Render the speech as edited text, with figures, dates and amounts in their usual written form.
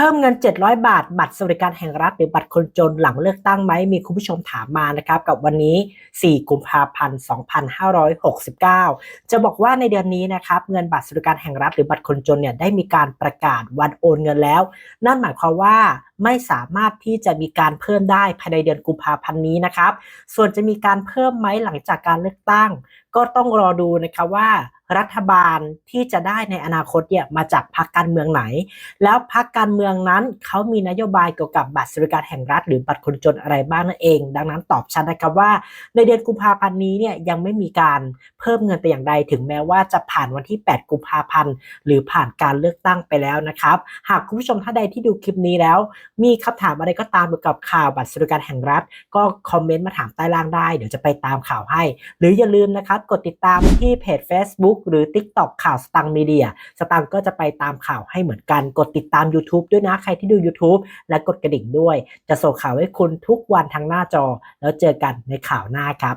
พิ่มเงิน700 บาทบัตรสวัสดิการแห่งรัฐหรือบัตรคนจนหลังเลือกตั้งไหมมีคุณผู้ชมถามมานะครับกับวันนี้4กุมภาพันธ์2569จะบอกว่าในเดือนนี้นะครับเงินบัตรสวัสดิการแห่งรัฐหรือบัตรคนจนเนี่ยได้มีการประกาศวันโอนเงินแล้วนั่นหมายความว่าไม่สามารถที่จะมีการเพิ่มได้ภายในเดือนกุมภาพันธ์นี้นะครับส่วนจะมีการเพิ่มไหมหลังจากการเลือกตั้งก็ต้องรอดูนะครับว่ารัฐบาลที่จะได้ในอนาคตเนี่ยมาจากพรรคการเมืองไหนแล้วพรรคการเมืองนั้นเขามีนโยบายเกี่ยวกับบัตรสวัสดิการแห่งรัฐหรือบัตรคนจนอะไรบ้างนั่นเองดังนั้นตอบชัดนะครับว่าในเดือนกุมภาพันธ์นี้เนี่ยยังไม่มีการเพิ่มเงินแต่อย่างใดถึงแม้ว่าจะผ่านวันที่8กุมภาพันธ์หรือผ่านการเลือกตั้งไปแล้วนะครับหากคุณผู้ชมท่านใดที่ดูคลิปนี้แล้วมีคำถามอะไรก็ตามเกี่ยวกับข่าวบัตรสวัสดิการแห่งรัฐก็คอมเมนต์มาถามใต้ล่างได้เดี๋ยวจะไปตามข่าวให้หรืออย่าลืมนะครับกดติดตามที่เพจ Facebook หรือ TikTok ข่าวสตังค์มีเดียสตังค์ก็จะไปตามข่าวให้เหมือนกันกดติดตาม YouTube ด้วยนะใครที่ดู YouTube และกดกระดิ่งด้วยจะส่งข่าวให้คุณทุกวันทางหน้าจอแล้วเจอกันในข่าวหน้าครับ